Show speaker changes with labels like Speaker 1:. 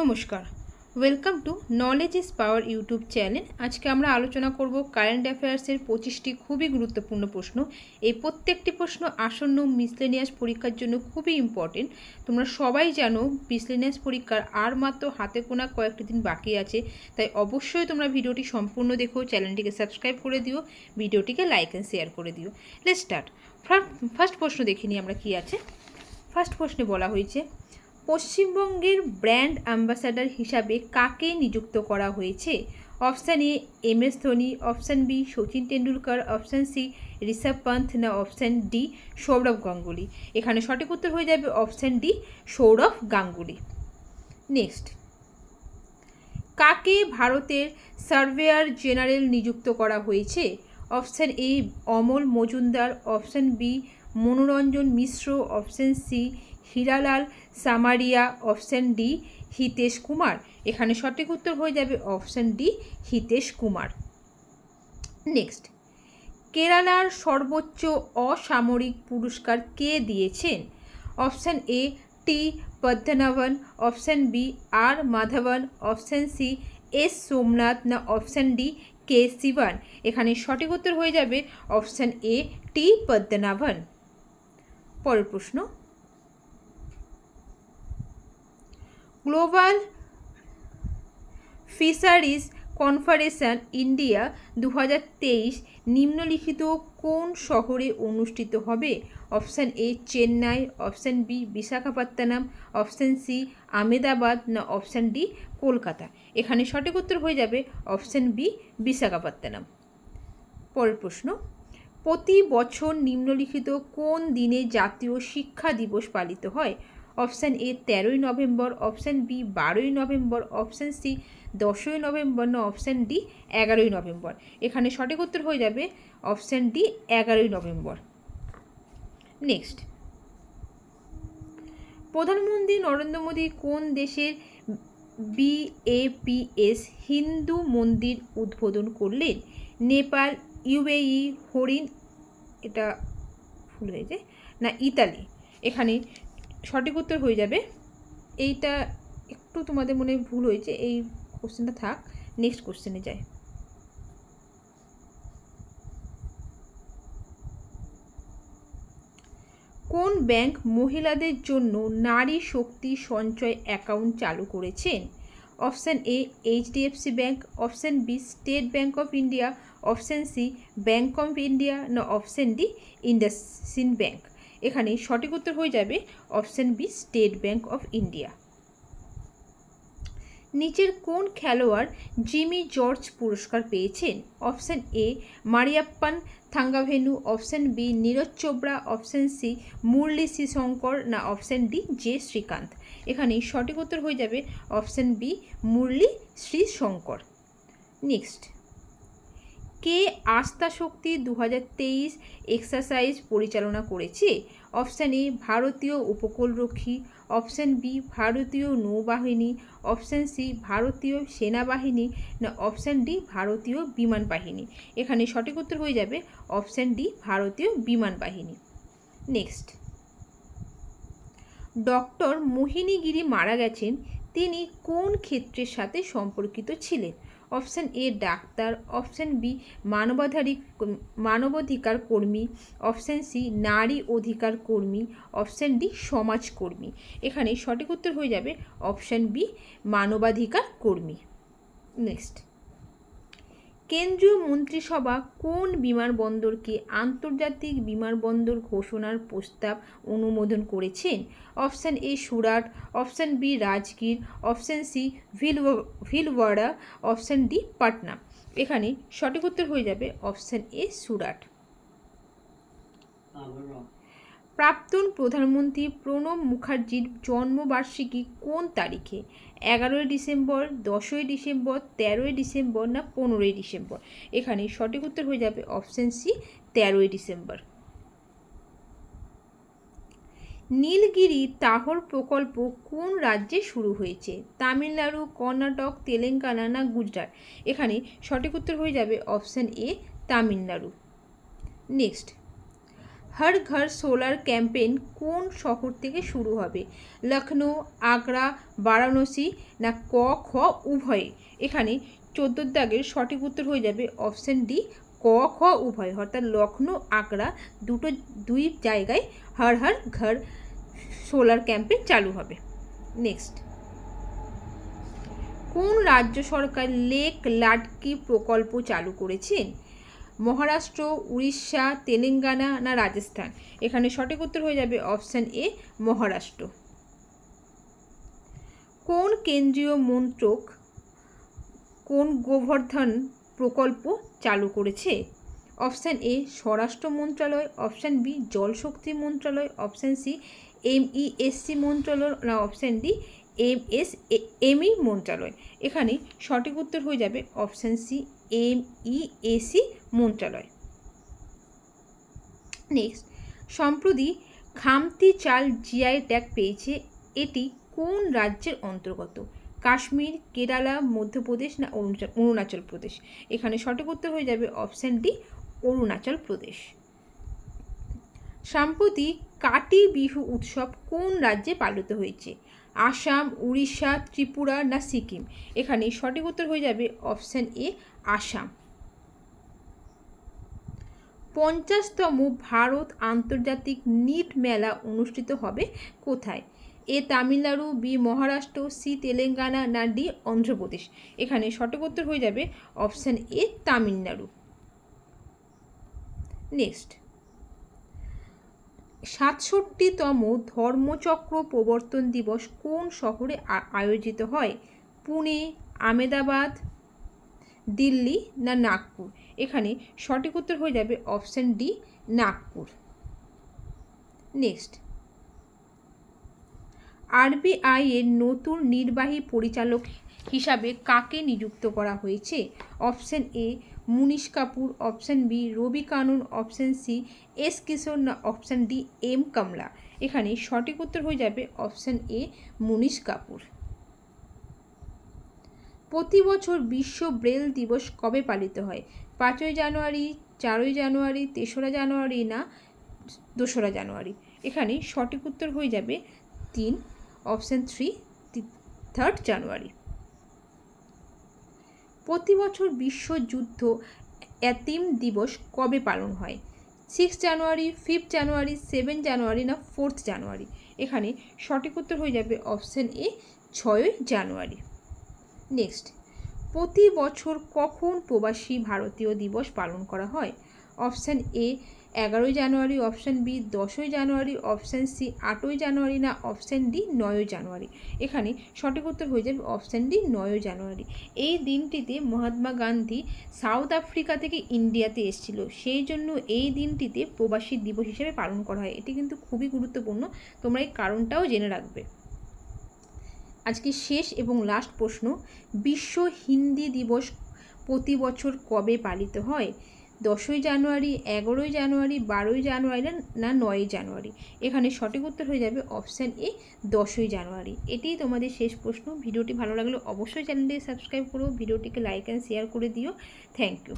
Speaker 1: নমস্কার, welcome to knowledge is power YouTube channel. আজকে আমরা আলোচনা করব কারেন্ট অ্যাফেয়ার্সের 25টি খুবই গুরুত্বপূর্ণ প্রশ্ন। এই প্রত্যেকটি প্রশ্ন আসন্ন মিসলেনিয়াস পরীক্ষার জন্য খুবই ইম্পর্টেন্ট। তোমরা সবাই জানো মিসলেনিয়াস পরীক্ষার আর মাত্র হাতে গোনা কয়েকটি দিন বাকি আছে, তাই অবশ্যই তোমরা ভিডিওটি সম্পূর্ণ দেখো, চ্যানেলটিকে সাবস্ক্রাইব করে দিও, ভিডিওটিকে লাইক অ্যান্ড শেয়ার করে দিও। Let's start. ফার্স্ট প্রশ্ন দেখে নিই আমরা কি আছে। ফার্স্ট প্রশ্নে বলা হয়েছে, পশ্চিমবঙ্গের ব্র্যান্ড অ্যাম্বাসাডার হিসাবে কাকে নিযুক্ত করা হয়েছে? Option A MS Dhoni, option B Sachin Tendulkar, option C Rishabh Pant, না অপশান ডি সৌরভ গাঙ্গুলি। এখানে সঠিক উত্তর হয়ে যাবে option D Sourav Ganguly. Next, কাকে ভারতের সার্ভেয়ার জেনারেল নিযুক্ত করা হয়েছে? Option A Amol Majumdar, option B Manoranjan Mishra, option C Hiralal Samariya, option D Hitesh Kumar. এখানে সঠিক উত্তর হয়ে যাবে option D Hitesh Kumar. Next, কেরালার সর্বোচ্চ অসামরিক পুরস্কার কে দিয়েছেন? Option A T Padmanabhan, option B R Madhavan, option C S Somanath, না অপশান ডি কে শিবন। এখানে সঠিক উত্তর হয়ে যাবে অপশান এ টি পদ্মনাভন। পরের প্রশ্ন, গ্লোবাল ফিশারিজ কনফারেশন ইন্ডিয়া 2023 নিম্নলিখিত কোন শহরে অনুষ্ঠিত হবে? Option A Chennai, option B Visakhapatnam, option C Ahmedabad, না অপশান ডি কলকাতা। এখানে সঠিক উত্তর হয়ে যাবে অপশান বি বিশাখাপত্তনম। পরের প্রশ্ন, প্রতি বছর নিম্নলিখিত কোন দিনে জাতীয় শিক্ষা দিবস পালিত হয়? অপশান এ 13ই নভেম্বর, অপশান বি 12ই নভেম্বর, অপশান সি 10ই নভেম্বর, না অপশান ডি 11ই নভেম্বর। এখানে সঠিক উত্তর হয়ে যাবে অপশান ডি 11ই নভেম্বর। নেক্সট, প্রধানমন্ত্রী নরেন্দ্র মোদী কোন দেশের BAPS হিন্দু মন্দির উদ্বোধন করলেন? নেপাল, UAE, হরিণ, এটা ভুল হয়েছে, না ইতালি। এখানে সঠিক উত্তর হয়ে যাবে, এইটা একটু তোমাদের মনে ভুল হয়েছে, এই কোশ্চেনটা থাক, নেক্সট কোশ্চেনে যায়। কোন ব্যাংক মহিলাদের জন্য নারী শক্তি সঞ্চয় অ্যাকাউন্ট চালু করেছেন? Option A HDFC bank, option B State Bank of India, option C Bank of India, না অপশান ডি ইন্ডাসইন্ড ব্যাংক। এখানে সঠিক উত্তর হয়ে যাবে option B State Bank of India. নিচের কোন খেলোয়াড় জিমি জর্জ পুরস্কার পেয়েছেন? Option A Mariyappan Thangavelu, option B Neeraj Chopra, option C Murali Sreeshankar, না অপশান ডি জে শ্রীকান্ত। এখানে সঠিক উত্তর হয়ে যাবে অপশান বি মুরলী শ্রীশঙ্কর। নেক্সট, কে আস্থা শক্তি 2023 এক্সারসাইজ পরিচালনা করেছে? অপশান এ ভারতীয় উপকূলরক্ষী, অপশান বি ভারতীয় নৌবাহিনী, অপশান সি ভারতীয় সেনাবাহিনী, না অপশান ডি ভারতীয় বিমান বাহিনী। এখানে সঠিক উত্তর হয়ে যাবে অপশান ডি ভারতীয় বিমান বাহিনী। নেক্সট, ডক্টর মোহিনীগিরি মারা গেছেন, তিনি কোন ক্ষেত্রের সাথে সম্পর্কিত ছিলেন? Option A doctor, option B মানবাধিকার কর্মী, অপশান সি নারী অধিকার কর্মী, অপশান ডি সমাজকর্মী। এখানে সঠিক উত্তর হয়ে যাবে অপশান বি মানবাধিকার কর্মী। নেক্সট, কেন্দ্রীয় মন্ত্রিসভা কোন বিমানবন্দরকে আন্তর্জাতিক বিমানবন্দর ঘোষণার প্রস্তাব অনুমোদন করেছেন? Option A Surat, option B Rajgir, option C Bhilwara, option D Patna. এখানে সঠিক উত্তর হয়ে যাবে অপশান এ সুরাট। প্রাক্তন প্রধানমন্ত্রী প্রণব মুখার্জির জন্মবার্ষিকী কোন তারিখে? 11ই ডিসেম্বর, 10ই ডিসেম্বর, 13ই ডিসেম্বর, না 15ই ডিসেম্বর। এখানে সঠিক উত্তর হয়ে যাবে option C 13ই December. Nilgiri tahr প্রকল্প কোন রাজ্যে শুরু হয়েছে? তামিলনাড়ু, কর্ণাটক, তেলেঙ্গানা, না গুজরাট। এখানে সঠিক উত্তর হয়ে যাবে অপশান এ তামিলনাড়ু। নেক্সট, হর ঘর সোলার ক্যাম্পেইন কোন শহর থেকে শুরু হবে? লখনৌ, আগ্রা, বারাণসী না ক খ উভয়ে? এখানে 14 দাগের সঠিক উত্তর হয়ে যাবে অপশান ডি ক খ উভয়, অর্থাৎ লখনৌ আগ্রা দুই জায়গায় হর হর ঘর সোলার ক্যাম্পেইন চালু হবে। নেক্সট, কোন রাজ্য সরকার লেক লাডকি প্রকল্প চালু করেছেন? মহারাষ্ট্র, উড়িষ্যা, তেলেঙ্গানা না রাজস্থান? এখানে সঠিক উত্তর হয়ে যাবে অপশান এ মহারাষ্ট্র। কোন কেন্দ্রীয় মন্ত্রক কোন গোবর্ধন প্রকল্প চালু করেছে? অপশান এ স্বরাষ্ট্র মন্ত্রণালয়, অপশান বি জলশক্তি মন্ত্রণালয়, অপশান সি MESC মন্ত্রণালয় না অপশান ডি MSME মন্ত্রণালয়? এখানে সঠিক উত্তর হয়ে যাবে অপশান সি MESC মন্ত্রণালয়। নেক্সট, সম্প্রতি খামতি চাল জিআই ট্যাগ পেয়েছে, এটি কোন রাজ্যের অন্তর্গত? কাশ্মীর, কেরালা, মধ্যপ্রদেশ না অরুণাচল প্রদেশ? এখানে সঠিক উত্তর হয়ে যাবে অপশান ডি অরুণাচল প্রদেশ। সাম্প্রতিক কাটি বিহু উৎসব কোন রাজ্যে পালিত হয়েছে? আসাম, উড়িষ্যা, ত্রিপুরা না সিকিম? এখানে সঠিক উত্তর হয়ে যাবে অপশান এ আসাম। 50তম ভারত আন্তর্জাতিক নিট মেলা অনুষ্ঠিত হবে কোথায়? এ তামিলনাড়ু, বি মহারাষ্ট্র, সি তেলেঙ্গানা না ডি অন্ধ্রপ্রদেশ? এখানে সঠিক উত্তর হয়ে যাবে অপশান এ তামিলনাড়ু। নেক্সট, 67তম ধর্মচক্র প্রবর্তন দিবস কোন শহরে আয়োজিত হয়? পুনে, আহমেদাবাদ, দিল্লি না নাগপুর? এখানে সঠিক উত্তর হয়ে যাবে option D Nagpur. Next, RBI এর নতুন নির্বাহী পরিচালক হিসাবে কাকে নিযুক্ত করা হয়েছে? Option A Munish Kapoor, option B Ravi Kanoon, option C S কিশোর না অপশান ডি M কমলা? এখানে সঠিক উত্তর হয়ে যাবে অপশান এ মুনিশ কাপুর। প্রতি বছর বিশ্ব ব্রেল দিবস কবে পালিত হয়? 5ই জানুয়ারি, 4ই জানুয়ারি, 3রা জানুয়ারি না 2রা জানুয়ারি? এখানে সঠিক উত্তর হয়ে যাবে অপশান 3 জানুয়ারি। প্রতি বছর বিশ্ব যুদ্ধ এতিম দিবস কবে পালন হয়? 6 জানুয়ারি, 5 জানুয়ারি, 7 জানুয়ারি না 4 জানুয়ারি? এখানে সঠিক উত্তর হয়ে যাবে অপশান এ 6 জানুয়ারি। নেক্সট, প্রতি বছর কখন প্রবাসী ভারতীয় দিবস পালন করা হয়? অপশান এ 11ই জানুয়ারি, অপশান বি 10ই জানুয়ারি, অপশান সি 8ই জানুয়ারি না অপশান ডি 9ই জানুয়ারি? এখানে সঠিক উত্তর হয়ে যাবে অপশান ডি 9ই জানুয়ারি। এই দিনটিতে মহাত্মা গান্ধী সাউথ আফ্রিকা থেকে ইন্ডিয়াতে এসেছিল, সেই জন্য এই দিনটিতে প্রবাসী দিবস হিসেবে পালন করা হয়। এটি কিন্তু খুবই গুরুত্বপূর্ণ, তোমরা এই কারণটাও জেনে রাখবে। আজকে শেষ এবং লাস্ট প্রশ্ন, বিশ্ব হিন্দি দিবস প্রতি বছর কবে পালিত হয়? 10ই জানুয়ারি, 11ই জানুয়ারি, 12ই জানুয়ারি না 9ই জানুয়ারি? এখানে সঠিক উত্তর হয়ে যাবে অপশান এ 10ই জানুয়ারি। এটিই তোমাদের শেষ প্রশ্ন। ভিডিওটি ভালো লাগলে অবশ্যই চ্যানেলটি সাবস্ক্রাইব করো, ভিডিওটিকে লাইক অ্যান্ড শেয়ার করে দিও। Thank you.